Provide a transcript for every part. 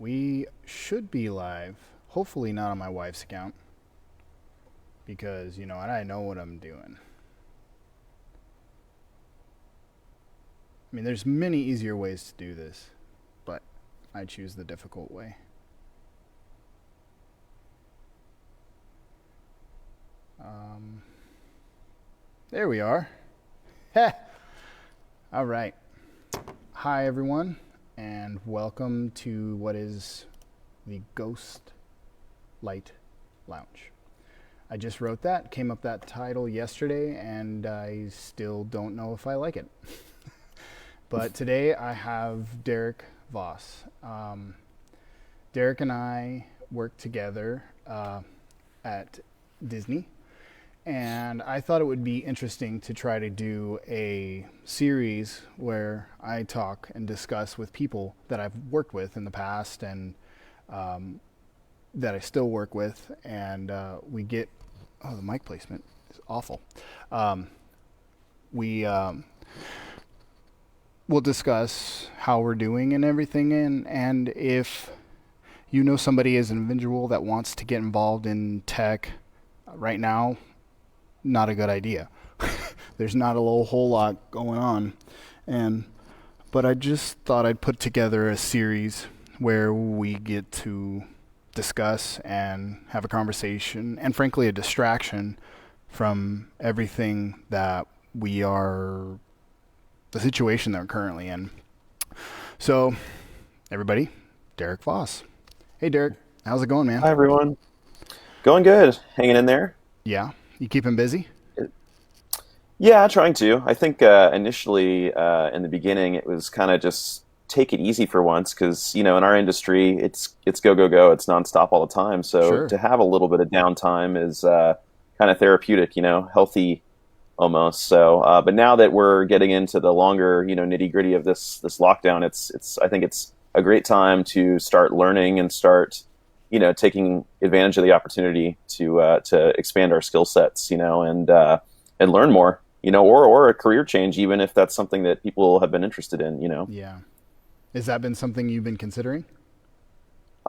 We should be live. Hopefully not on my wife's account because, I know what I'm doing. I mean, there's many easier ways to do this, but I choose the difficult way. There we are. Heh. All right. Hi, everyone, and welcome to what is the Ghost Light Lounge. I just wrote that, came up that title yesterday, and I still don't know if I like it. But today I have Derek Voss. Derek and I work together at Disney, and I thought it would be interesting to try to do a series where I talk and discuss with people that I've worked with in the past and that I still work with, and we get, the mic placement is awful. We'll discuss how we're doing and everything, and if you know somebody as an individual that wants to get involved in tech right now, not a good idea. There's not a whole lot going on, but I just thought I'd put together a series where we get to discuss and have a conversation, and frankly, a distraction from everything that the situation that we're currently in. So, everybody, Derek Voss. Hey, Derek, how's it going, man? Hi, everyone. Going good. Hanging in there. Yeah, you keeping busy? Yeah, trying to. I think initially in the beginning it was kind of just take it easy for once because in our industry it's go go go. It's nonstop all the time. So Sure. to have a little bit of downtime is kind of therapeutic. Healthy almost. So, but now that we're getting into the longer nitty gritty of this lockdown, it's I think it's a great time to start learning and start taking advantage of the opportunity to expand our skill sets, and learn more, or a career change, even if that's something that people have been interested in. Yeah. Has that been something you've been considering?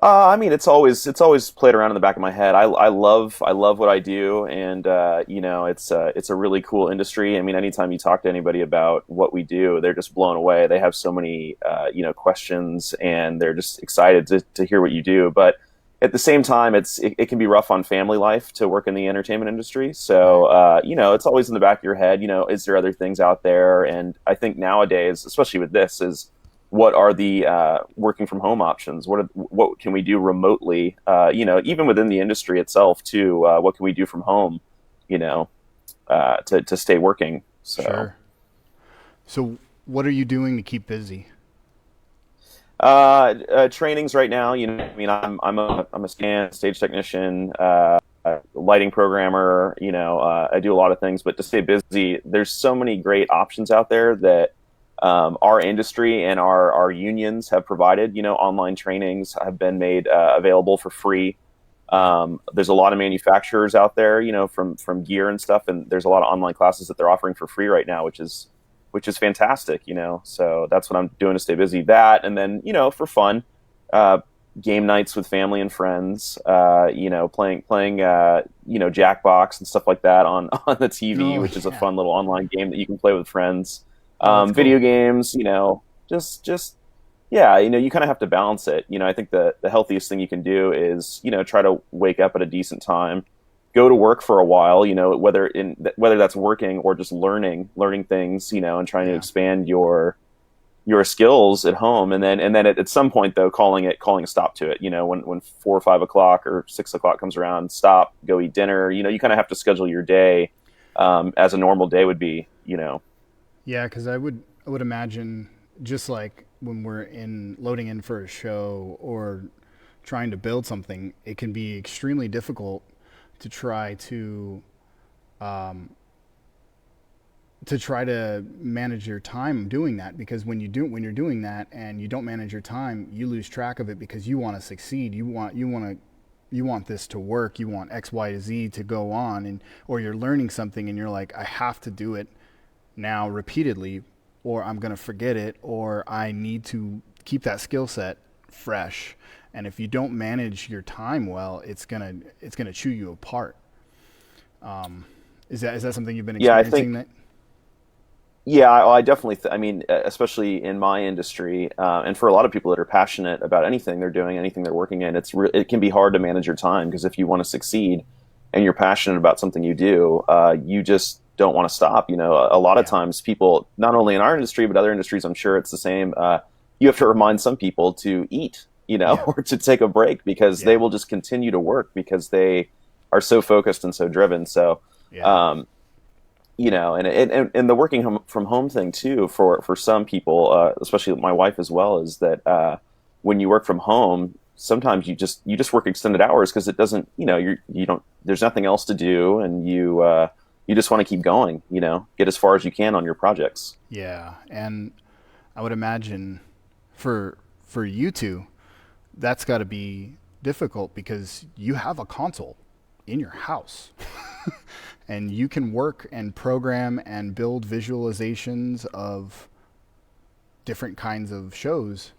I mean, it's always played around in the back of my head. I love what I do, and it's a really cool industry. I mean, anytime you talk to anybody about what we do, they're just blown away. They have so many questions, and they're just excited to hear what you do. But at the same time, it can be rough on family life to work in the entertainment industry. So Right. it's always in the back of your head. Is there other things out there? And I think nowadays, especially with this, is what are the working from home options? What can we do remotely? Even within the industry itself, too. What can we do from home? To stay working. So. Sure. So, what are you doing to keep busy? Trainings right now. I mean, I'm a stage technician, lighting programmer. I do a lot of things, but to stay busy, there's so many great options out there that our industry and our unions have provided. Online trainings have been made available for free. There's a lot of manufacturers out there, from gear and stuff, and there's a lot of online classes that they're offering for free right now, which is fantastic. So that's what I'm doing to stay busy. That, and then for fun, uh, game nights with family and friends. Playing Jackbox and stuff like that on on the TV, Oh, which is a yeah. fun little online game that you can play with friends. Oh, that's cool. Video games, just yeah, you kind of have to balance it. I think the healthiest thing you can do is try to wake up at a decent time, go to work for a while, whether that's working or just learning things, and trying to Yeah. expand your skills at home, and then at some point though calling a stop to it. When 4 or 5 o'clock or 6 o'clock comes around, stop, go eat dinner. You kind of have to schedule your day as a normal day would be. Yeah, because I would imagine just like when we're in loading in for a show or trying to build something, it can be extremely difficult to try to manage your time doing that, because when you're doing that and you don't manage your time, you lose track of it because you want to succeed. You want this to work. You want X, Y, to Z to go on, and or you're learning something and you're like, I have to do it now repeatedly, or I'm going to forget it, or I need to keep that skill set fresh. and if you don't manage your time well, it's gonna chew you apart. Is that something you've been Yeah, I experiencing? think. That Yeah, I definitely. I mean, especially in my industry, and for a lot of people that are passionate about anything they're doing, anything they're working in, it can be hard to manage your time because if you want to succeed and you're passionate about something you do, you just don't want to stop. You know, a lot of yeah, times people, not only in our industry but other industries, I'm sure it's the same. You have to remind some people to eat, you know, yeah, or to take a break because they yeah, will just continue to work because they are so focused and so driven. So. yeah, Um, you know, and the working from home thing too for some people, especially my wife as well, is that when you work from home, sometimes you just work extended hours because it doesn't, you know, you don't there's nothing else to do, and you just want to keep going, you know, get as far as you can on your projects. yeah. And I would imagine for you two, that's got to be difficult because you have a console in your house. And you can work and program and build visualizations of different kinds of shows.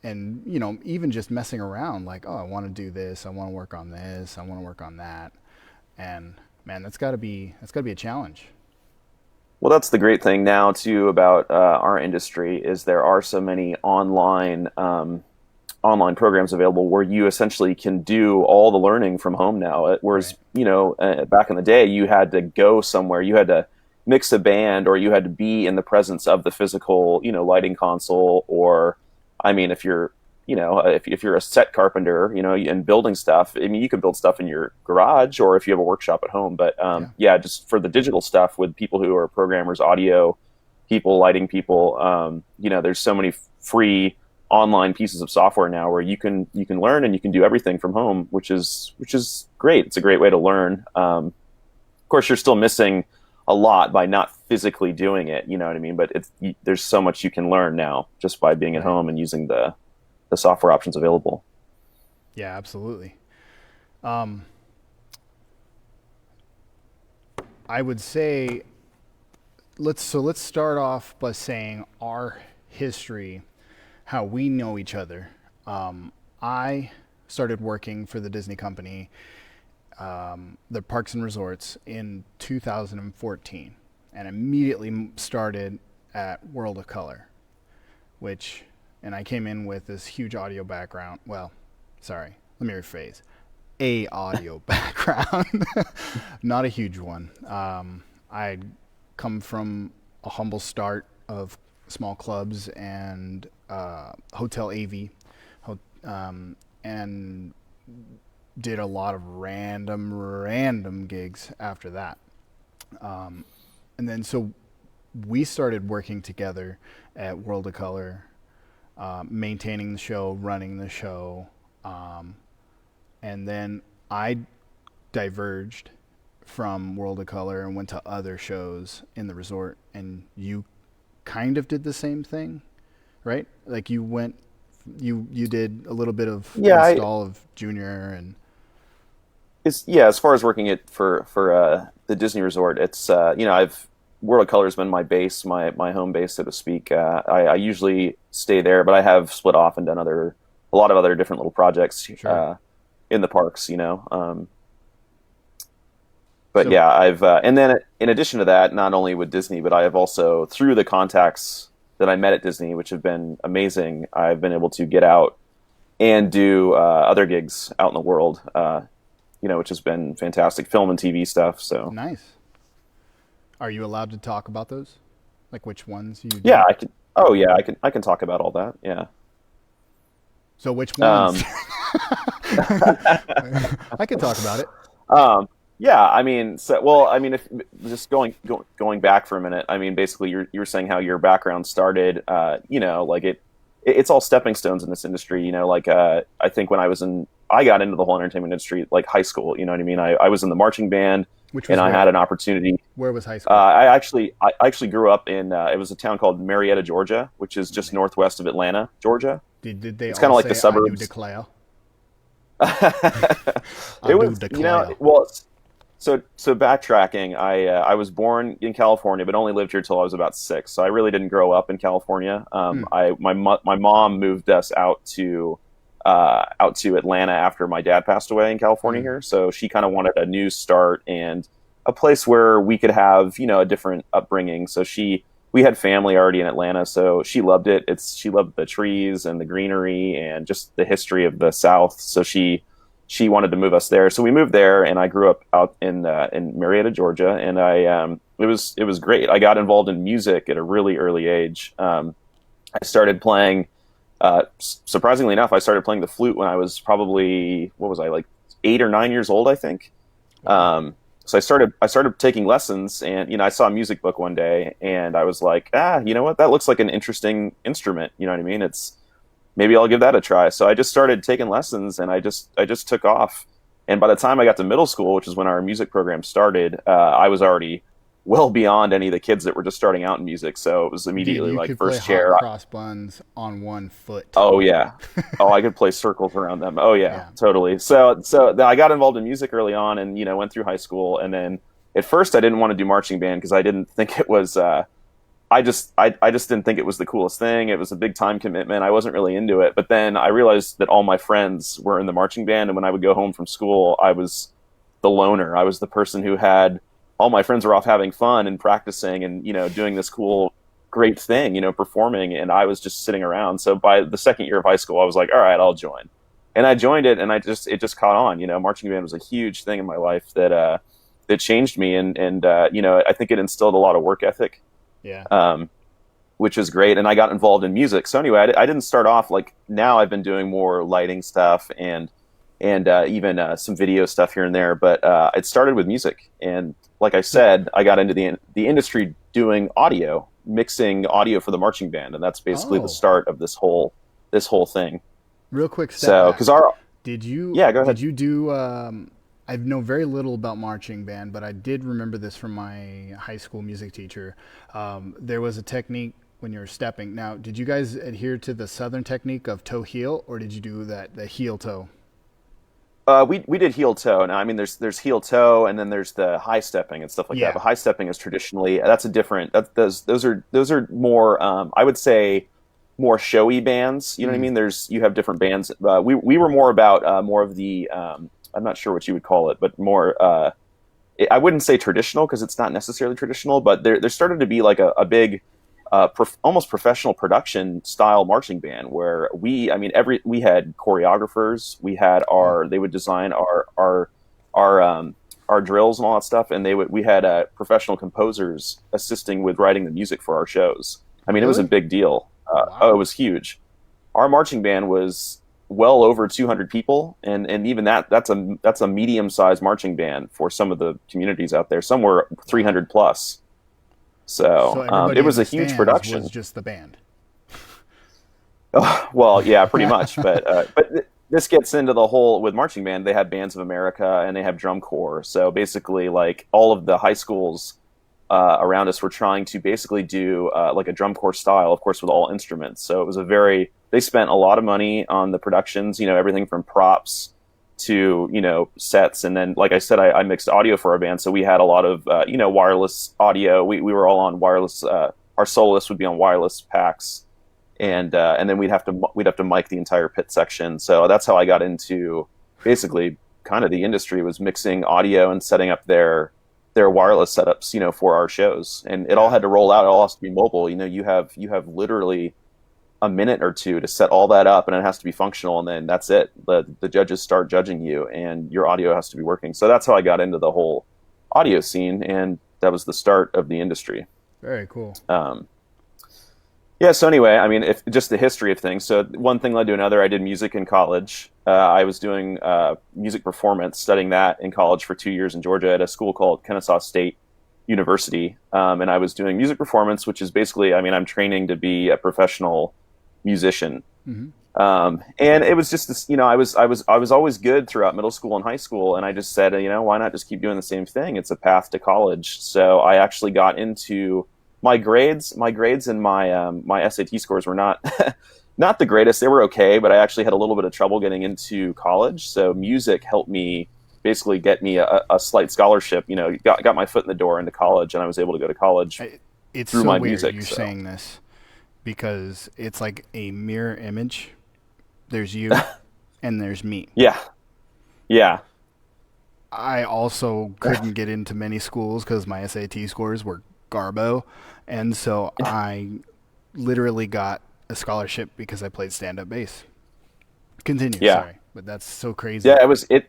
And even just messing around, like, oh, I want to do this, I want to work on this, I want to work on that. And man, that's got to be a challenge. Well, that's the great thing now too about our industry is there are so many online programs available where you essentially can do all the learning from home now. Whereas, Right. you know, back in the day, you had to go somewhere, you had to mix a band, or you had to be in the presence of the physical, you know, lighting console. Or, I mean, if you're, you know, if you're a set carpenter, you know, and building stuff, I mean, you can build stuff in your garage or if you have a workshop at home. But Yeah. yeah, just for the digital stuff with people who are programmers, audio people, lighting people, you know, there's so many free online pieces of software now where you can learn and you can do everything from home, which is great. It's a great way to learn. Of course, you're still missing a lot by not physically doing it. You know what I mean? But there's so much you can learn now just by being at Right. home and using the software options available. Yeah, absolutely. Um, I would say let's start off by saying our history, how we know each other. I started working for the Disney company, the Parks and Resorts, in 2014, and immediately started at World of Color, and I came in with this huge audio background. Well, sorry, let me rephrase. A audio background, not a huge one. I come from a humble start of small clubs and hotel AV, and did a lot of random gigs after that. And then so we started working together at World of Color, maintaining the show, running the show, and then I diverged from World of Color and went to other shows in the resort. And you kind of did the same thing, right? Like you did a little bit of Yeah, install of Junior and as far as working it for the Disney Resort, it's you know, I've World of Color has been my base, my home base, so to speak. I usually stay there, but I have split off and done a lot of other different little projects sure. in the parks, you know. But So yeah, I've and then in addition to that, not only with Disney, but I have also through the contacts that I met at Disney, which have been amazing. I've been able to get out and do other gigs out in the world, you know, which has been fantastic, film and TV stuff. So nice. Are you allowed to talk about those? Like which ones you yeah, did? I can. Oh yeah, I can talk about all that. Yeah. So which ones? Um, I could talk about it. Um, yeah, I mean, so well, I mean, if just going back for a minute, I mean, basically, you were saying how your background started. You know, like it's all stepping stones in this industry. You know, like I think when I got into the whole entertainment industry like high school. You know what I mean? I was in the marching band, Which and was I had where? an opportunity. Where was high school? I actually grew up in it was a town called Marietta, Georgia, which is just northwest of Atlanta, Georgia. Did they It's kind all of like the say I do suburbs. declare? I It do was, you know, declare. well, so backtracking, I was born in California, but only lived here till I was about 6. So I really didn't grow up in California. Hmm. My mom moved us out to out to Atlanta after my dad passed away in California here. So she kind of wanted a new start and a place where we could have, a different upbringing. So we had family already in Atlanta, so she loved it. She loved the trees and the greenery and just the history of the South. So she wanted to move us there. So we moved there, and I grew up out in Marietta, Georgia, and it was great. I got involved in music at a really early age. I started playing. Surprisingly enough, I started playing the flute when I was probably, what was I, like 8 or 9 years old, I think. So I started taking lessons, and I saw a music book one day, and I was like, you know what, that looks like an interesting instrument. You know what I mean? Maybe I'll give that a try. So I just started taking lessons, and I just took off. And by the time I got to middle school, which is when our music program started, I was already well beyond any of the kids that were just starting out in music. So it was immediately you like could first play chair. hot cross buns on one foot. Oh yeah. Oh, I could play circles around them. Oh yeah, Yeah. totally. So I got involved in music early on, and went through high school, and then at first I didn't want to do marching band because I didn't think it was. I just didn't think it was the coolest thing. It was a big time commitment. I wasn't really into it. But then I realized that all my friends were in the marching band, and when I would go home from school, I was the loner. I was the person who had all my friends were off having fun and practicing and doing this cool, great thing, performing, and I was just sitting around. So by the second year of high school, I was like, all right, I'll join. And I joined it, and it just caught on. Marching band was a huge thing in my life that changed me, and I think it instilled a lot of work ethic. Yeah. Which is great. And I got involved in music. So anyway, I didn't start off like now. I've been doing more lighting stuff and even some video stuff here and there. But it started with music, and like I said, I got into the industry doing audio, mixing audio for the marching band, and that's basically the start of this whole thing. Real quick step So back. because our Did you? Yeah, go ahead. Did you do? I know very little about marching band, but I did remember this from my high school music teacher. There was a technique when you were stepping. Now, did you guys adhere to the Southern technique of toe heel, or did you do the heel toe? we did heel toe. Now, I mean, there's heel toe, and then there's the high stepping and stuff like Yeah. that. But high stepping is traditionally that's a different. Those are more. I would say more showy bands. You know what I mean? You have different bands. We were more about more of the. I'm not sure what you would call it, but more. I wouldn't say traditional because it's not necessarily traditional, but there started to be like a big. Almost professional production style marching band where we had choreographers, they would design our drills and all that stuff, and we had professional composers assisting with writing the music for our shows. I mean, It was a Really? big deal. Wow. Oh, it was huge. Our marching band was well over 200 people, and even that's a medium sized marching band for some of the communities out there. Some were 300 plus. So everybody it was in a the huge stands production. Was just the band. Well, yeah, pretty much. But this gets into the whole with marching band. They have Bands of America and they have drum corps. So basically, like all of the high schools around us were trying to basically do like a drum corps style, of course, with all instruments. So it was they spent a lot of money on the productions. Everything from props to sets, and then like I said, I mixed audio for our band, so we had a lot of wireless audio. We were all on wireless. Our soloists would be on wireless packs, and then we'd have to mic the entire pit section. So that's how I got into basically kind of the industry, was mixing audio and setting up their wireless setups for our shows, and it all had to roll out. It all has to be mobile. You have literally a minute or two to set all that up, and it has to be functional, and then that's it. The judges start judging you, and your audio has to be working. So that's how I got into the whole audio scene, and that was the start of the industry. Very cool. Yeah. So anyway, I mean, if just the history of things. So one thing led to another. I did music in college. I was doing music performance, studying that in college for 2 years in Georgia at a school called Kennesaw State University, and I was doing music performance, which is basically, I mean, I'm training to be a professional musician. And it was just this, I was always good throughout middle school and high school, and I just said, why not just keep doing the same thing? It's a path to college. So I actually got into my grades and my SAT scores were not not the greatest. They were okay, but I actually had a little bit of trouble getting into college. So music helped me basically get me a slight scholarship. Got my foot in the door into college, and I was able to go to college It's through so my weird music. you So. saying this because it's like a mirror image. There's you, and there's me. Yeah. Yeah. I also couldn't get into many schools because my SAT scores were garbo, and so I literally got a scholarship because I played stand-up bass. Continue, Yeah. sorry, but that's so crazy. Yeah, it was a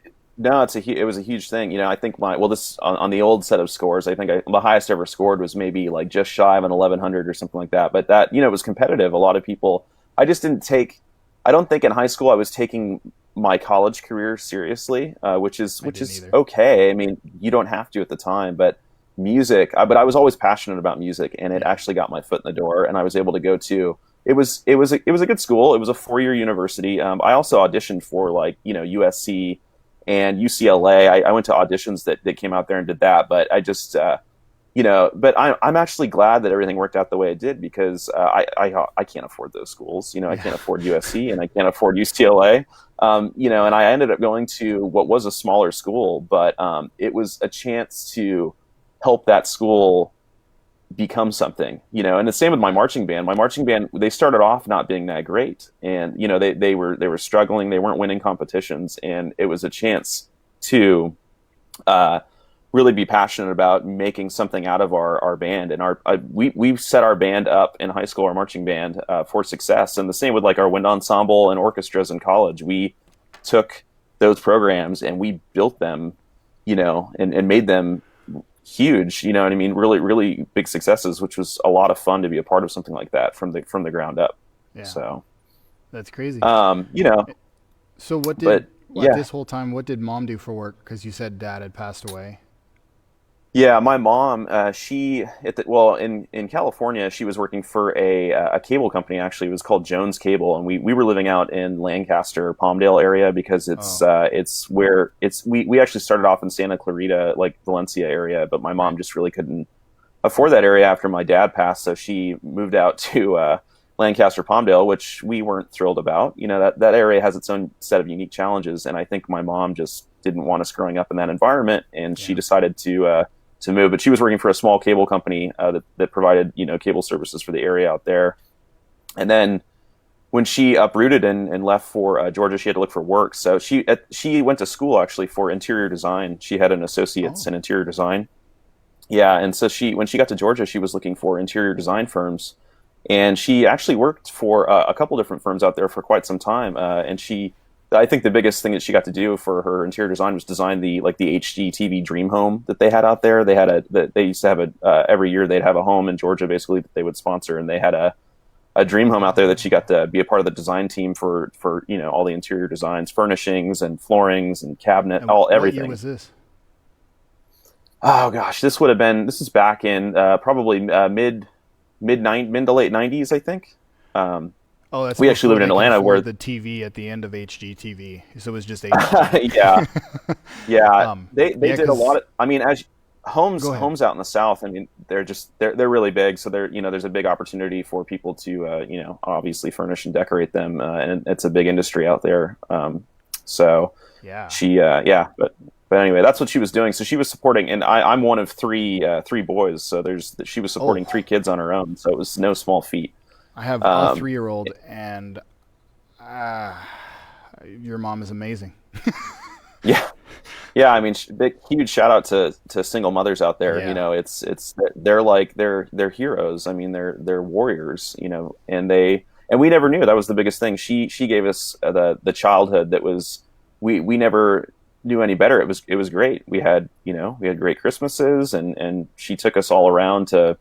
huge thing. I think this on the old set of scores, I think the highest I ever scored was maybe like just shy of an 1100 or something like that. But that, it was competitive. A lot of people, I just didn't take, I don't think in high school I was taking my college career seriously, which is either. okay. I mean, you don't have to at the time, but but I was always passionate about music, and it actually got my foot in the door, and I was able to go to. It was a good school. It was a 4-year university. I also auditioned for USC and UCLA. I went to auditions that came out there and did that, but I just but I'm actually glad that everything worked out the way it did, because I can't afford those schools. I can't afford USC and I can't afford UCLA. And I ended up going to what was a smaller school, but it was a chance to help that school become something, and the same with my marching band. My marching band, they started off not being that great, and they were struggling. They weren't winning competitions, and it was a chance to really be passionate about making something out of our band. And we set our band up in high school, our marching band, for success. And the same with like our wind ensemble and orchestras in college. We took those programs and we built them, and made them huge, you know what I mean? Really, really big successes, which was a lot of fun to be a part of something like that from the ground up. Yeah. So that's crazy. So this whole time, what did mom do for work? Because you said dad had passed away. Yeah, my mom, in California, she was working for a cable company. Actually, it was called Jones Cable, and we were living out in Lancaster, Palmdale area, because it's where we actually started off in Santa Clarita, like Valencia area, but my mom just really couldn't afford that area after my dad passed, so she moved out to Lancaster, Palmdale, which we weren't thrilled about. That area has its own set of unique challenges, and I think my mom just didn't want us growing up in that environment, and she decided to move. But she was working for a small cable company that provided cable services for the area out there. And then when she uprooted and left for Georgia, she had to look for work. So she went to school actually for interior design. She had an associate's in interior design. Yeah, and so when she got to Georgia, she was looking for interior design firms, and she actually worked for a couple different firms out there for quite some time. I think the biggest thing that she got to do for her interior design was design the HGTV Dream Home that they had out there. They used to have every year they'd have a home in Georgia basically that they would sponsor, and they had a dream home out there that she got to be a part of the design team for all the interior designs, furnishings and floorings and cabinet, everything. What year was this? Oh gosh, this is back in probably mid to late 90s, I think. We actually lived in Atlanta where the TV at the end of HGTV, so it was just HG. yeah. They did a lot of. I mean, as homes out in the South, I mean, they're really big. So there's a big opportunity for people to obviously furnish and decorate them, and it's a big industry out there. But anyway, that's what she was doing. So she was supporting, and I'm one of three boys. So she was supporting 3 kids on her own. So it was no small feat. I have a 3-year-old, and your mom is amazing. Yeah. I mean, huge shout out to single mothers out there. Yeah. They're heroes. I mean, they're warriors. And we never knew. That was the biggest thing. She gave us the childhood that was we never knew any better. It was great. We had great Christmases, and she took us all around to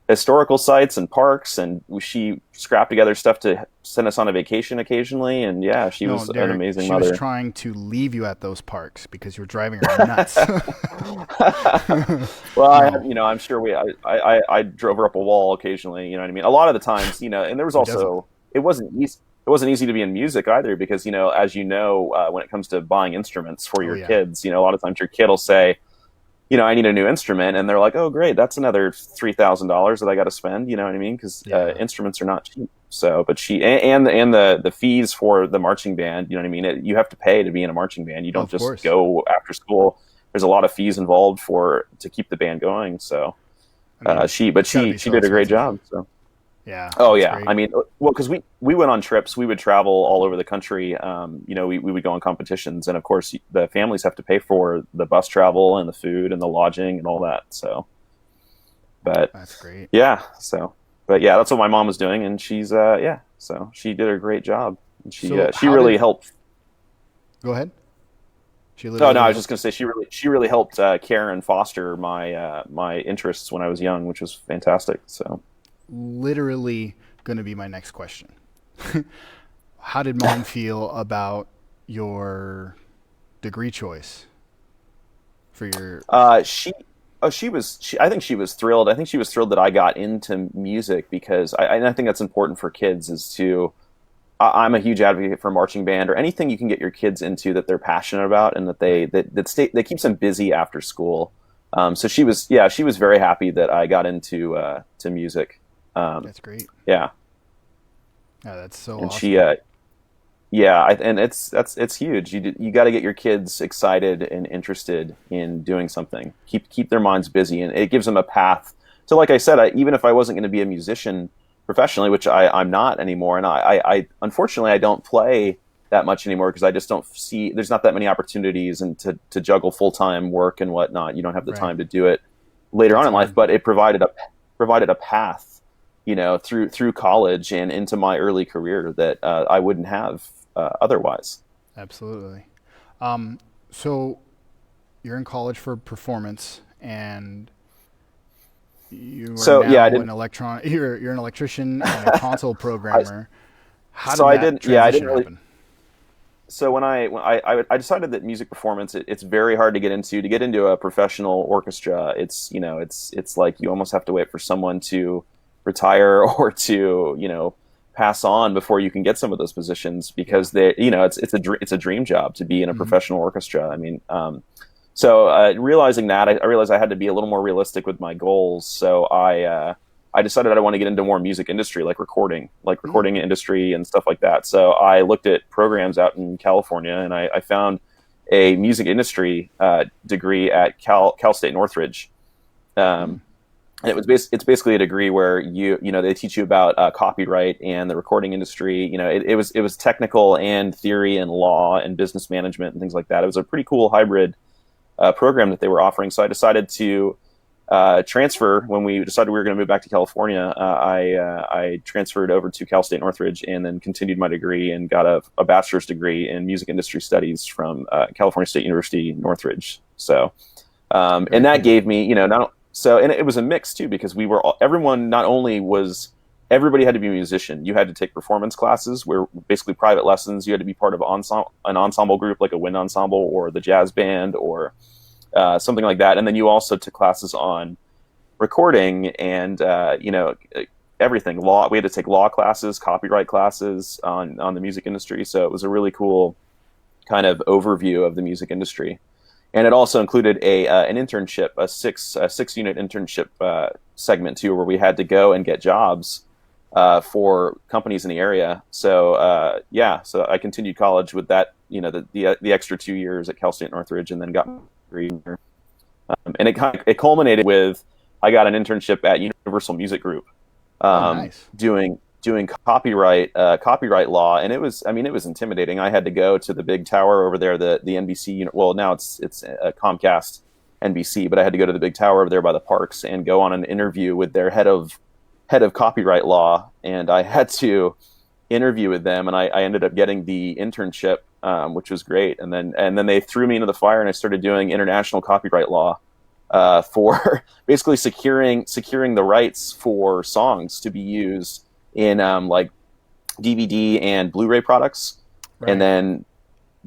historical sites and parks, and she scrapped together stuff to send us on a vacation occasionally. And she was an amazing mother. She was trying to leave you at those parks because you were driving her nuts. Well, I'm sure I drove her up a wall occasionally. You know what I mean? A lot of the times, and there was also it wasn't easy to be in music either, because as when it comes to buying instruments for your kids, a lot of times your kid will say, I need a new instrument, and they're like, oh, great, that's another $3,000 that I got to spend. You know what I mean? Because instruments are not cheap. So, but she and the fees for the marching band, you know what I mean? You have to pay to be in a marching band. You don't just go after school. There's a lot of fees involved to keep the band going. So, she did a great job. So, Yeah, Oh that's yeah, great. I mean, well, because we went on trips, we would travel all over the country. We would go on competitions, and of course, the families have to pay for the bus travel and the food and the lodging and all that. So, but That's great. yeah, but yeah, that's what my mom was doing, and she's yeah, so she did a great job. And So she how really did, helped. go ahead. She No, no, I literally was just gonna say she really helped care and foster my interests when I was young, which was fantastic. So. literally going to be my next question. How did mom feel about your degree choice for your? She, oh, I think she was thrilled. I think she was thrilled that I got into music because and I think that's important for kids is to, I'm a huge advocate for marching band or anything you can get your kids into that they're passionate about and that Right. that keeps them busy after school. So she was very happy that I got into, to music. Um, That's great. yeah. Yeah, that's so And awesome. yeah, and it's huge. You got to get your kids excited and interested in doing something. Keep their minds busy, and it gives them a path. So, like I said, even if I wasn't going to be a musician professionally, which I'm not anymore, and I unfortunately I don't play that much anymore because I just don't see there's not that many opportunities and to juggle full time work and whatnot. You don't have the Right. time to do it later on That's in life, hard. but it provided a path, through college and into my early career that I wouldn't have otherwise. Absolutely. Um, so you're in college for performance, and you are So yeah, I now an didn't. electron. You're an electrician and a console I programmer. How so did I that didn't. Yeah, I didn't transition really. happen? So I decided that music performance it's very hard to get into. To get into a professional orchestra, it's like you almost have to wait for someone to retire or to pass on before you can get some of those positions Yeah. because it's a dream job to be in a Hmm. professional orchestra. I mean, so realizing that, I realized I had to be a little more realistic with my goals. So I decided I want to get into more music industry, like Mm. recording industry and stuff like that. So I looked at programs out in California, and I found a music industry degree at Cal State Northridge. Mm. Um, and it's basically a degree where they teach you about copyright and the recording industry. It was technical and theory and law and business management and things like that. It was a pretty cool hybrid program that they were offering. So I decided to transfer when we decided we were going to move back to California. I transferred over to Cal State Northridge and then continued my degree and got a bachelor's degree in music industry studies from California State University Northridge. So and Very that cool. gave me not so and it was a mix too because everyone not only was everybody had to be a musician. You had to take performance classes where basically private lessons. You had to be part of an ensemble group like a wind ensemble or the jazz band or something like that. And then you also took classes on recording and everything law. We had to take law classes, copyright classes on the music industry. So it was a really cool kind of overview of the music industry. And it also included an internship, a 6 unit internship segment too, where we had to go and get jobs for companies in the area. So yeah, so I continued college with that, the extra 2 years at Cal State Northridge, and then got my degree. And it culminated with I got an internship at Universal Music Group, Oh, nice. doing copyright law, and it was intimidating. I had to go to the big tower over there, the NBC. Well, now it's a Comcast NBC, but I had to go to the big tower over there by the parks and go on an interview with their head of copyright law, and I had to interview with them, and I ended up getting the internship, which was great. And then they threw me into the fire, and I started doing international copyright law for basically securing the rights for songs to be used in like DVD and Blu-ray products, and Right. then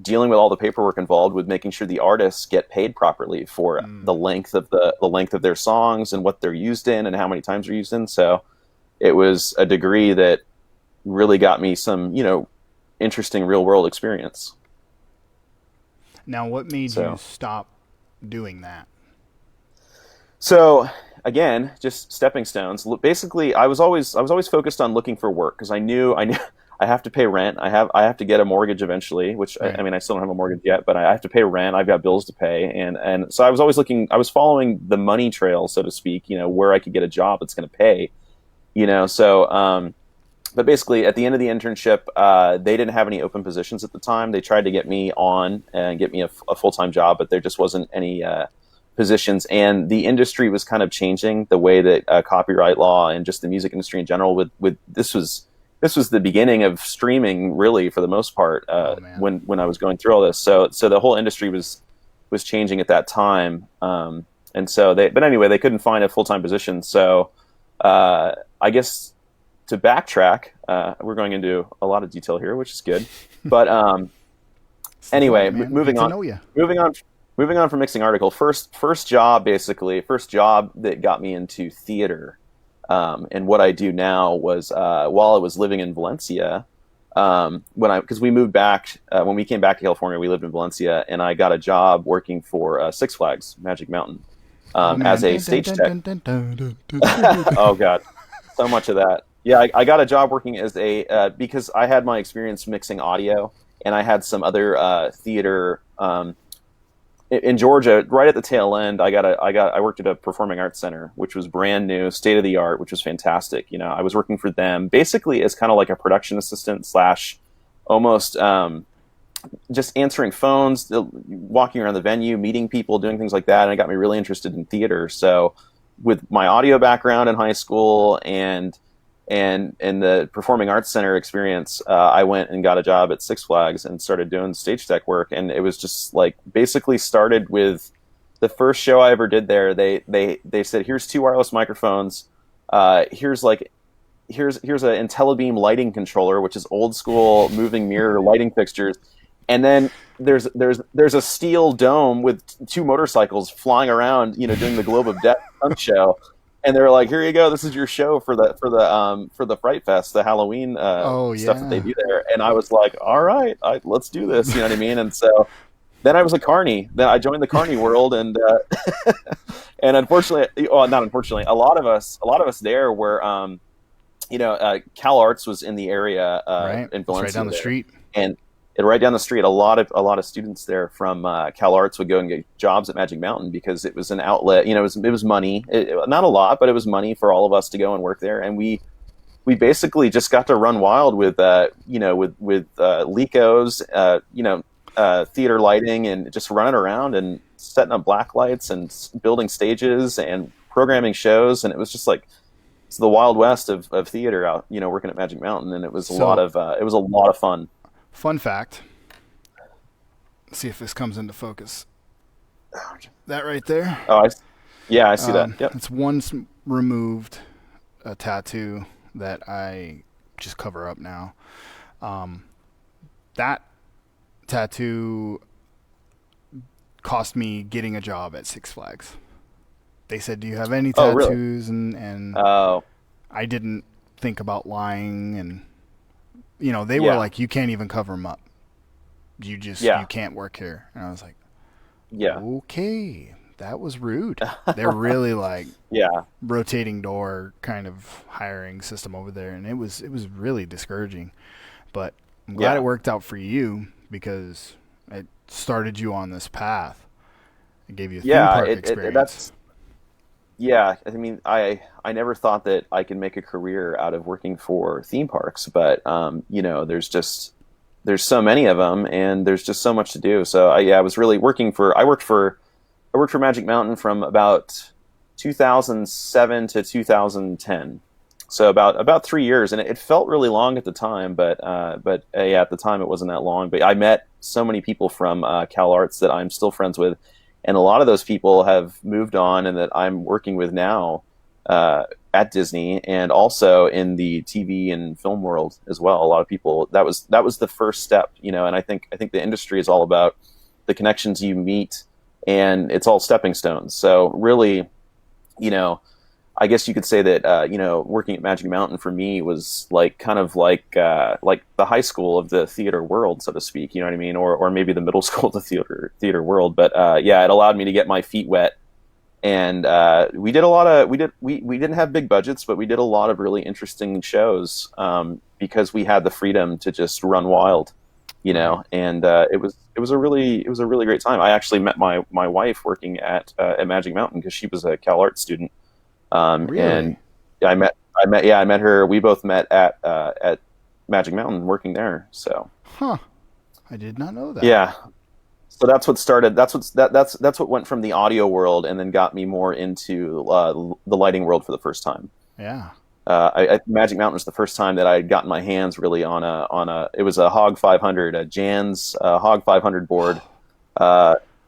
dealing with all the paperwork involved with making sure the artists get paid properly for Mm. the length of their songs and what they're used in and how many times they're used in. So it was a degree that really got me some interesting real world experience. Now, what made you So stop doing that? so again, just stepping stones. Basically, I was always focused on looking for work because I knew I have to pay rent. I have to get a mortgage eventually, which I Right. mean I still don't have a mortgage yet, but I have to pay rent. I've got bills to pay, and so I was always looking. I was following the money trail, so to speak. Where I could get a job that's going to pay. So but basically at the end of the internship, they didn't have any open positions at the time. They tried to get me on and get me a full-time job, but there just wasn't any positions, and the industry was kind of changing the way that copyright law and just the music industry in general with this was the beginning of streaming, really, for the most part, when I was going through all this. So the whole industry was changing at that time, and so but anyway, they couldn't find a full-time position. So I guess to backtrack, we're going into a lot of detail here, which is good. But anyway, moving on from mixing article. First job that got me into theater. And what I do now was while I was living in Valencia, because we moved back when we came back to California, we lived in Valencia, and I got a job working for Six Flags Magic Mountain as a stage tech. Oh God, so much of that. Yeah, I got a job working as because I had my experience mixing audio, and I had some other theater. In Georgia, right at the tail end, I worked at a performing arts center, which was brand new, state of the art, which was fantastic. I was working for them basically as kind of like a production assistant / almost just answering phones, walking around the venue, meeting people, doing things like that, and it got me really interested in theater. So, with my audio background in high school and the performing arts center experience, I went and got a job at Six Flags and started doing stage tech work. And it was just like basically started with the first show I ever did there. They said, here's 2 wireless microphones. Here's an IntelliBeam lighting controller, which is old school moving mirror lighting fixtures. And then there's a steel dome with 2 motorcycles flying around, doing the Globe of Death show. And they were like, "Here you go. This is your show for the Fright Fest, the Halloween stuff that they do there." And I was like, "All right, let's do this." You know what I mean? And so then I was a carny. Then I joined the carny world, and and unfortunately, well, not unfortunately, a lot of us there were, Cal Arts was in the area in Valencia, right down the street, and right down the street, a lot of students there from Cal Arts would go and get jobs at Magic Mountain because it was an outlet. It was money, not a lot, but it was money for all of us to go and work there. And we basically just got to run wild with Lecos, theater lighting, and just running around and setting up black lights and building stages and programming shows. And it was just like it's the Wild West of theater out, working at Magic Mountain, and it was a lot of fun. Fun fact. Let's see if this comes into focus. That right there. Oh, I see that. Yep. It's once removed a tattoo that I just cover up now. That tattoo cost me getting a job at Six Flags. They said, "Do you have any tattoos?" Really? And I didn't think about lying, and they were like, "You can't even cover them up. You can't work here." And I was like, okay, that was rude. They're really like rotating door kind of hiring system over there, and it was really discouraging. But I'm glad it worked out for you because it started you on this path. It gave you a theme park experience. I mean, I never thought that I could make a career out of working for theme parks, but there's so many of them, and there's just so much to do. So I was really I worked for Magic Mountain from about 2007 to 2010. So about 3 years, and it felt really long at the time, but at the time it wasn't that long. But I met so many people from Cal Arts that I'm still friends with. And a lot of those people have moved on, and that I'm working with now at Disney, and also in the TV and film world as well. A lot of people, that was the first step, and I think the industry is all about the connections you meet, and it's all stepping stones. So really, I guess you could say that working at Magic Mountain for me was like kind of like the high school of the theater world, so to speak. You know what I mean, or maybe the middle school of the theater world. But it allowed me to get my feet wet, and we didn't have big budgets, but we did a lot of really interesting shows because we had the freedom to just run wild, And it was a really great time. I actually met my wife working at Magic Mountain because she was a Cal Arts student. Really? And I I met her. We both met at Magic Mountain working there. So Huh. I did not know that. yeah, so that's what started. That's what went from the audio world and then got me more into the lighting world for the first time. Yeah. Magic Mountain was the first time that I had gotten my hands really it was a Hog 500, a Jan's Hog 500 board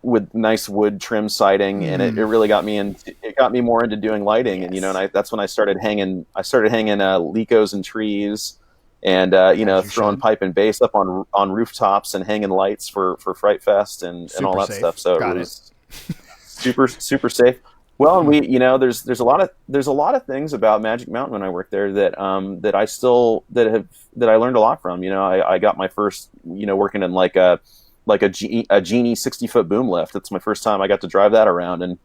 with nice wood trim siding, and it really got me it got me more into doing lighting. Yes. And that's when I started hanging Lecos and trees, and throwing pipe and bass up on rooftops and hanging lights for Fright Fest and all that safe. stuff. So Got it was super safe. Well, and there's a lot of things about Magic Mountain when I worked there that I learned a lot from. I got my first working in like a Genie 60-foot boom lift. That's my first time I got to drive that around, and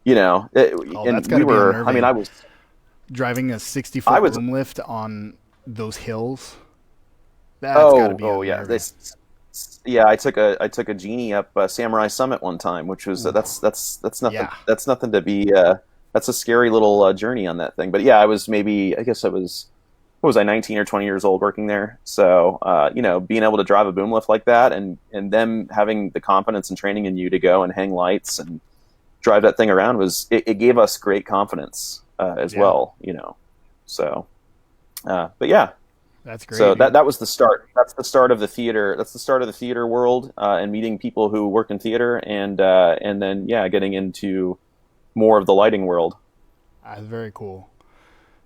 that's gotta be unnerving. I mean, I was driving a 60-foot boom lift on those hills. That's gotta be unnerving. Yeah, I took a Genie up Samurai Summit one time, which was that's nothing. Yeah. That's nothing to be. That's a scary little journey on that thing. But yeah, I was 19 or 20 years old working there. So being able to drive a boom lift like that, and them having the confidence and training in you to go and hang lights and drive that thing around it gave us great confidence as well. So, but yeah. That's great. So that was the start. That's the start of the theater. That's the start of the theater world, and meeting people who work in theater, and then getting into more of the lighting world. That's very cool.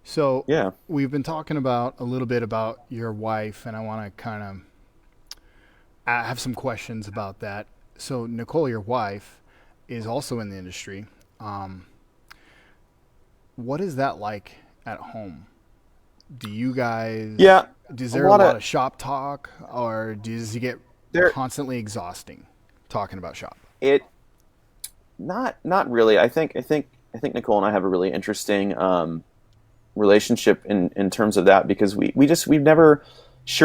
So yeah, we've been talking a little bit about your wife, and I want to I have some questions about that. So Nicole, your wife, is also in the industry. What is that like at home? Do you guys? Yeah. Is there a lot of shop talk, or does it get constantly exhausting talking about shop? Not really. I think Nicole and I have a really interesting relationship in terms of that, because we've never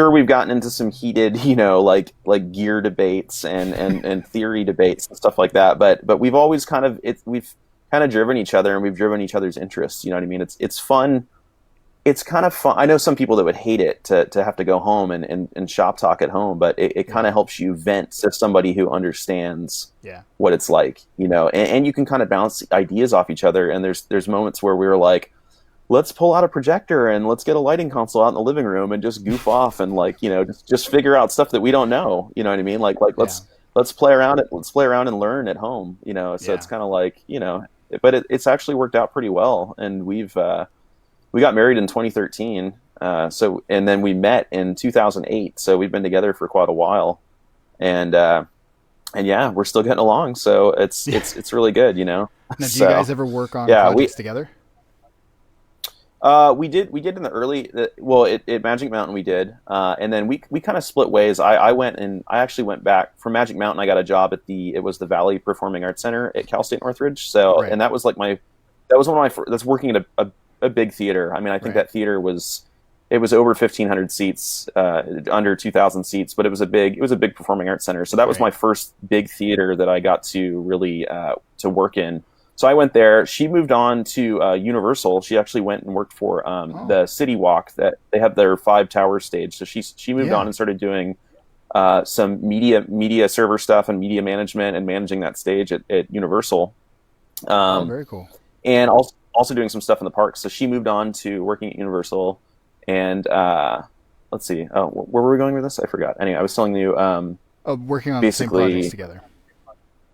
we've gotten into some heated like gear debates and theory debates and stuff like that. But we've always we've kind of driven each other, and we've driven each other's interests. You know what I mean? It's fun. It's kind of fun. I know some people that would hate it to have to go home and shop talk at home, but it kind of helps you vent to somebody who understands what it's like, and you can kind of bounce ideas off each other. And there's moments where we were like, let's pull out a projector and let's get a lighting console out in the living room and just goof off and just figure out stuff that we don't know. You know what I mean? Let's play around and learn at home, So it's kind of like, but it's actually worked out pretty well. And we got married in 2013. And then we met in 2008. So we've been together for quite a while, and yeah, we're still getting along. So it's really good, Now, do you guys ever work on projects together? We did in the early, at Magic Mountain we did, and then we kind of split ways. I actually went back from Magic Mountain. I got a job at it was the Valley Performing Arts Center at Cal State Northridge. So, right. And that was one of my first, that's working at a big theater. I mean, I think that theater was over 1,500 seats, under 2,000 seats, but it was a big performing arts center. So that was my first big theater that I got to really to work in. So I went there. She moved on to Universal. She actually went and worked for the City Walk, that they have their 5 tower stage. So she moved on and started doing some media server stuff and media management and managing that stage at Universal. Very cool. And also doing some stuff in the parks. So she moved on to working at Universal, and let's see. Oh, where were we going with this? I forgot. Anyway, I was telling you. Working on the same projects together.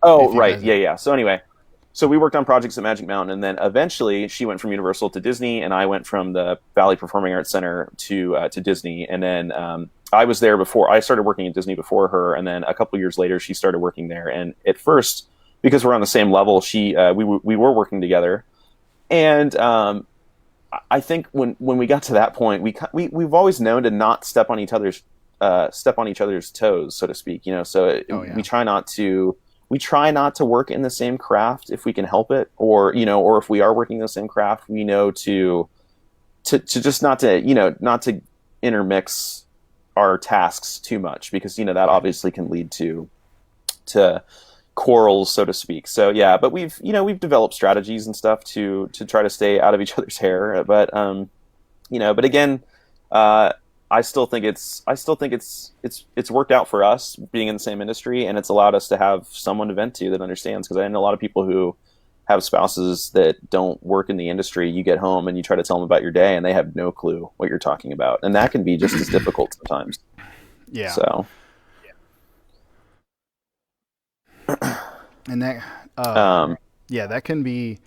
Oh, right. Yeah. So anyway, so we worked on projects at Magic Mountain, and then eventually she went from Universal to Disney, and I went from the Valley Performing Arts Center to Disney. And then I was there before. I started working at Disney before her, and then a couple years later she started working there. And at first, because we're on the same level, we were working together. And I think when we got to that point, we've always known to not step on each other's toes, so to speak. So we try not to work in the same craft if we can help it, or if we are working in the same craft, we know to just not to intermix our tasks too much, because that obviously can lead to quarrels, so to speak. So yeah, but we've developed strategies and stuff to try to stay out of each other's hair. But But again, uh, I still think it's worked out for us being in the same industry, and it's allowed us to have someone to vent to that understands. Because I know a lot of people who have spouses that don't work in the industry. You get home and you try to tell them about your day, and they have no clue what you're talking about, and that can be just as difficult sometimes. Yeah. So, And that, um, yeah, that can be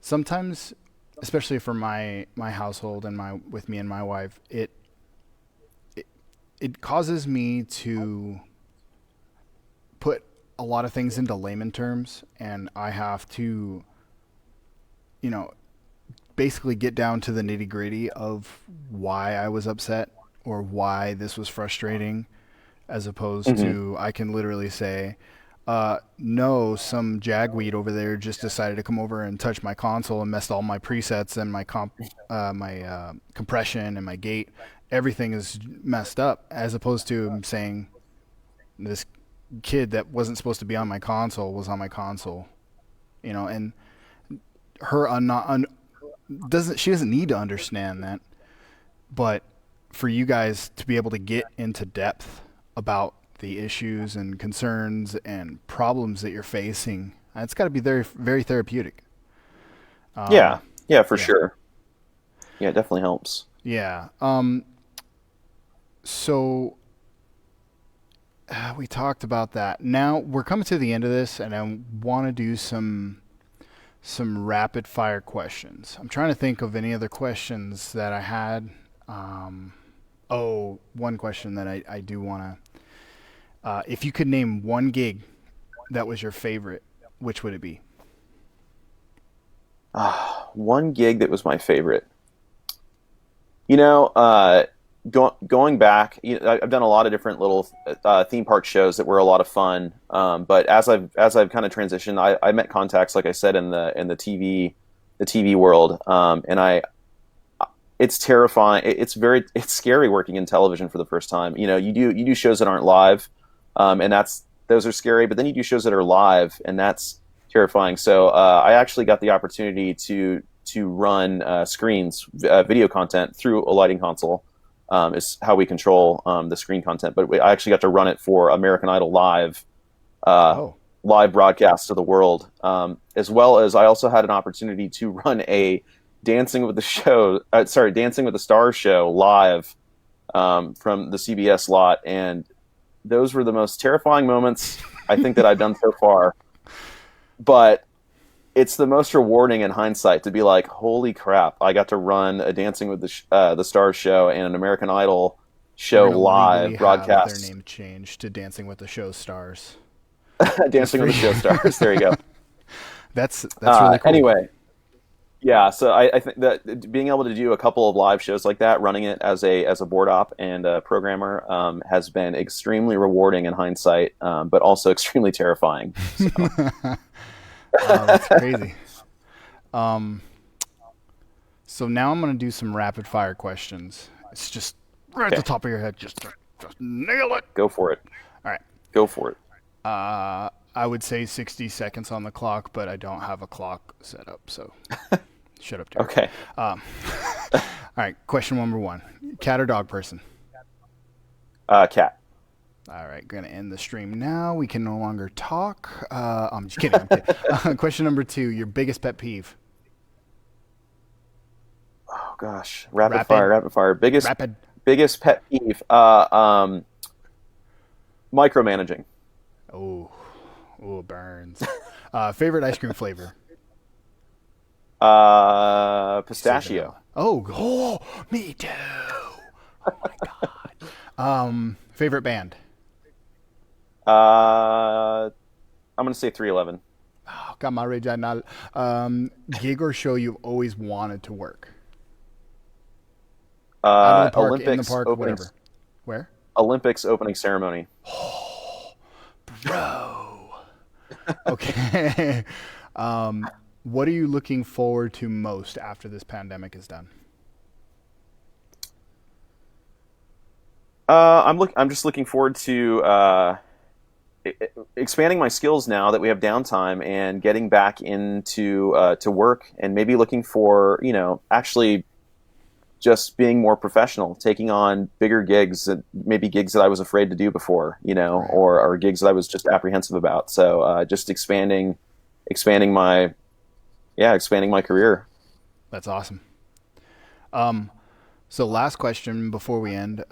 sometimes, especially for my household and my with me and my wife. It it causes me to put a lot of things into layman terms, and I have to, you know, basically get down to the nitty gritty of why I was upset or why this was frustrating, as opposed mhm. to I can literally say, no, some jagweed over there just decided to come over and touch my console and messed all my presets and my compression and my gate. Everything is messed up, as opposed to saying this kid that wasn't supposed to be on my console was on my console, and her not doesn't she doesn't need to understand that, but for you guys to be able to get into depth about the issues and concerns and problems that you're facing, it's got to be very very therapeutic. Yeah, Um, yeah, for yeah, sure. Yeah, it definitely helps. yeah. So we talked about that. Now we're coming to the end of this, and I want to do some rapid fire questions. I'm trying to think of any other questions that I had. Um, oh, one question that I do want to. If you could name one gig that was your favorite, which would it be? One gig that was my favorite. You know, uh, going back, I've done a lot of different little theme park shows that were a lot of fun. But as I've kind of transitioned, I met contacts, like I said, in the TV world, and it's terrifying. It's scary working in television for the first time. You do shows that aren't live, and those are scary. But then you do shows that are live, and that's terrifying. So I actually got the opportunity to run screens, video content through a lighting console. Is how we control the screen content. But I actually got to run it for American Idol uh, Oh, live broadcast to the world, as well as I also had an opportunity to run a Dancing with the Stars show live from the CBS lot, and those were the most terrifying moments I think that I've done so far. But it's the most rewarding in hindsight to be like, holy crap, I got to run a Dancing with the Stars show and an American Idol we're show gonna legally live have their broadcast. name changed to Dancing with the Show Stars, just Dancing for with the you. Show Stars. There you go. That's really cool. Anyway, yeah, so I think that being able to do a couple of live shows like that, running it as a board op and a programmer, has been extremely rewarding in hindsight, but also extremely terrifying. So, Oh, that's crazy. Um, so now I'm gonna do some rapid fire questions. It's just right at the okay, top of your head. Just nail it. go for it. All right. Go for it. I would say 60 seconds on the clock, but I don't have a clock set up, so shut up, Derek. Okay. Um, all right. Question number one: cat or dog person? Cat. All right, gonna end the stream now. We can no longer talk. I'm just kidding. I'm kidding. Question number two: your biggest pet peeve? Oh gosh, rapid Rapid, fire, rapid fire. rapid. Biggest pet peeve. Micromanaging. Oh, oh, burns. Favorite ice cream flavor? Say Pistachio. vanilla. Oh, oh, me too. Oh my god. Favorite band? I'm gonna say 311. Oh, got my original. Gig or show you've always wanted to work? Out of the park, in the Olympics park, opening whatever. Where? Olympics opening ceremony. Bro. Okay. What are you looking forward to most after this pandemic is done? I'm just looking forward to expanding my skills now that we have downtime and getting back into to work, and maybe looking for actually just being more professional, taking on bigger gigs, and maybe gigs that I was afraid to do before, Right. or gigs that I was just apprehensive about. So just expanding my expanding my career. That's awesome. Um, so last question before we end.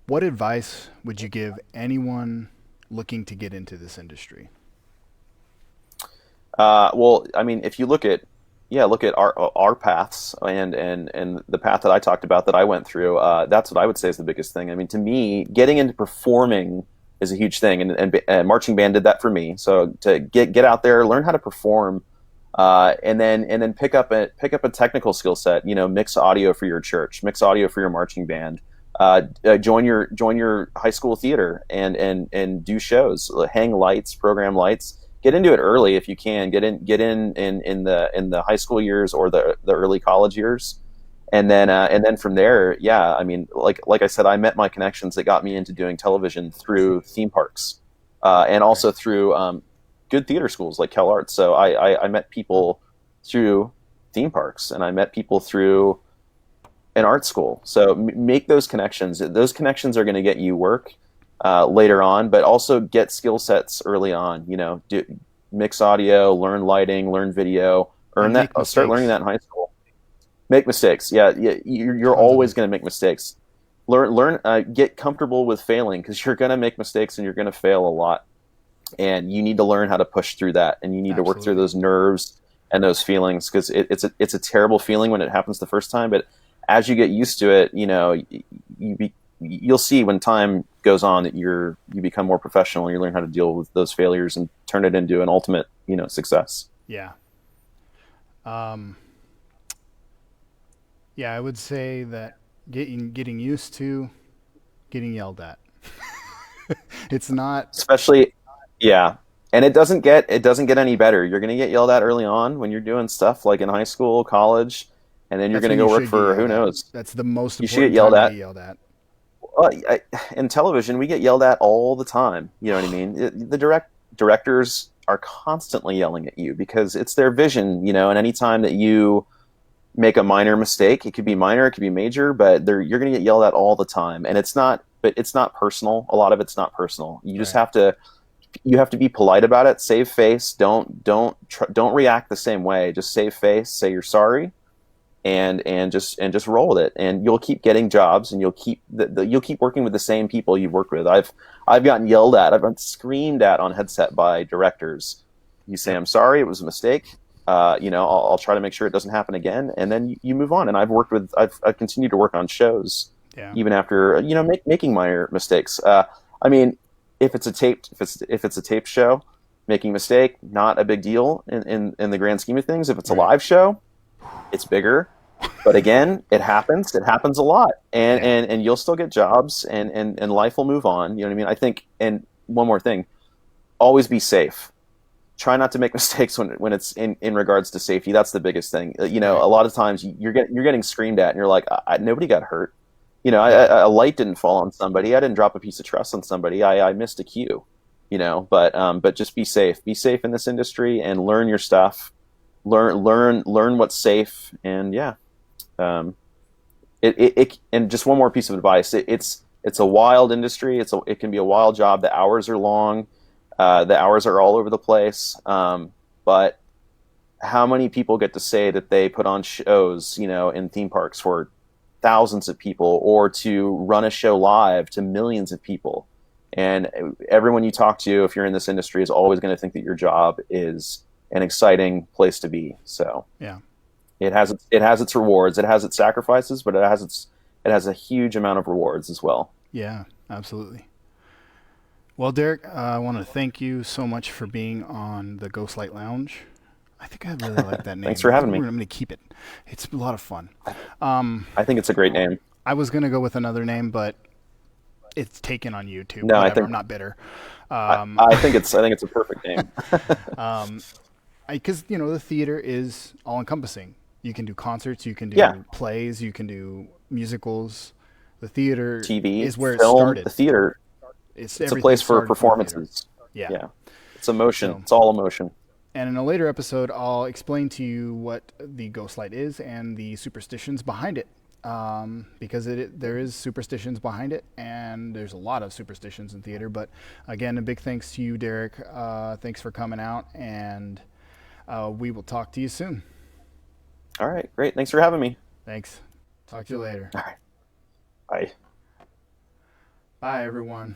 What advice would you give anyone looking to get into this industry? Well, I mean, if you look at our paths and the path that I talked about that I went through, that's what I would say is the biggest thing. I mean, to me, getting into performing is a huge thing, and marching band did that for me. So to get out there, learn how to perform, and then pick up a technical skill set. Mix audio for your church, mix audio for your marching band. Join your high school theater and do shows, hang lights, program lights. Get into it early if you can. Get in the high school years or the early college years, and then from there, yeah. I mean, like I said, I met my connections that got me into doing television through theme parks, and Right. also through good theater schools like Cal Arts. So I met people through theme parks, and I met people through an art school. So make those connections. Those connections are going to get you work later on, but also get skill sets early on. Mix audio, learn lighting, learn video, earn And that. make Start learning mistakes. that in high school. Make mistakes. Yeah, yeah. You're Tons of always them. going to make mistakes. Learn. Get comfortable with failing because you're going to make mistakes and you're going to fail a lot. And you need to learn how to push through that, and you need to work through Absolutely. those nerves and those feelings because it's a terrible feeling when it happens the first time, but as you get used to it, you'll see when time goes on that you become more professional and you learn how to deal with those failures and turn it into an ultimate success. Yeah. Um, yeah, I would say that getting used to getting yelled at. It's not. Especially, yeah. And it doesn't get any better. You're going to get yelled at early on when you're doing stuff like in high school, college, and then you're That's going to when you go work should get for who yelled at. knows. That's the most You should get important yelled time to get at. yelled at. Well, in television, we get yelled at all the time. You know what I mean? The directors are constantly yelling at you because it's their vision. And anytime that you make a minor mistake, it could be minor, it could be major, but you're going to get yelled at all the time. And it's not personal. A lot of it's not personal. You just Right. have to be polite about it. Save face. Don't react the same way. Just save face. Say you're sorry, and just roll with it, and you'll keep getting jobs, and you'll keep working with the same people you've worked with. I've gotten yelled at, I've been screamed at on headset by directors. You say, Yep. I'm sorry, it was a mistake. I'll try to make sure it doesn't happen again, and then you move on. And I've continued to work on shows Yeah. even after making minor mistakes. I mean, if it's a taped show, making a mistake, not a big deal in the grand scheme of things. If it's a Right. live show, it's bigger, but again, it happens. It happens a lot, and Yeah. and and you'll still get jobs, and life will move on. You know what I mean? I think. And one more thing: always be safe. Try not to make mistakes when it's in regards to safety. That's the biggest thing. Right. A lot of times you're getting screamed at, and you're like, nobody got hurt. Yeah. A light didn't fall on somebody. I didn't drop a piece of truss on somebody. I missed a cue. But just be safe. Be safe in this industry and learn your stuff. Learn what's safe, and yeah. Um, and just one more piece of advice. It's a wild industry. It can be a wild job. The hours are long. The hours are all over the place. But how many people get to say that they put on shows, in theme parks for thousands of people, or to run a show live to millions of people? And everyone you talk to, if you're in this industry, is always going to think that your job is an exciting place to be. So Yeah. it has its rewards, it has its sacrifices, but it has a huge amount of rewards as well. Yeah. Absolutely. Well, Derek, I want to thank you so much for being on the Ghostlight Lounge. I think I really like that Thanks name. for I think having me. I'm going to keep it. It's a lot of fun. Um, I think it's a great name. I was going to go with another name, but it's taken on YouTube. No, I Whatever. think I'm not bitter. I, Um, I think it's a perfect name. um, because the theater is all encompassing. You can do concerts, you can Yeah, do plays, you can do musicals. The theater TV, is where it film, the started. theater. It's It's a everything place for started from the theater. performances. Yeah. Yeah, it's emotion. So, It's all emotion. and in a later episode, I'll explain to you what the ghost light is and the superstitions behind it. because there is superstitions behind it, and there's a lot of superstitions in theater. But again, a big thanks to you, Derek. Thanks for coming out, and we will talk to you soon. All right, great. Thanks for having me. Thanks. Talk to you later. All right, bye. Bye, everyone.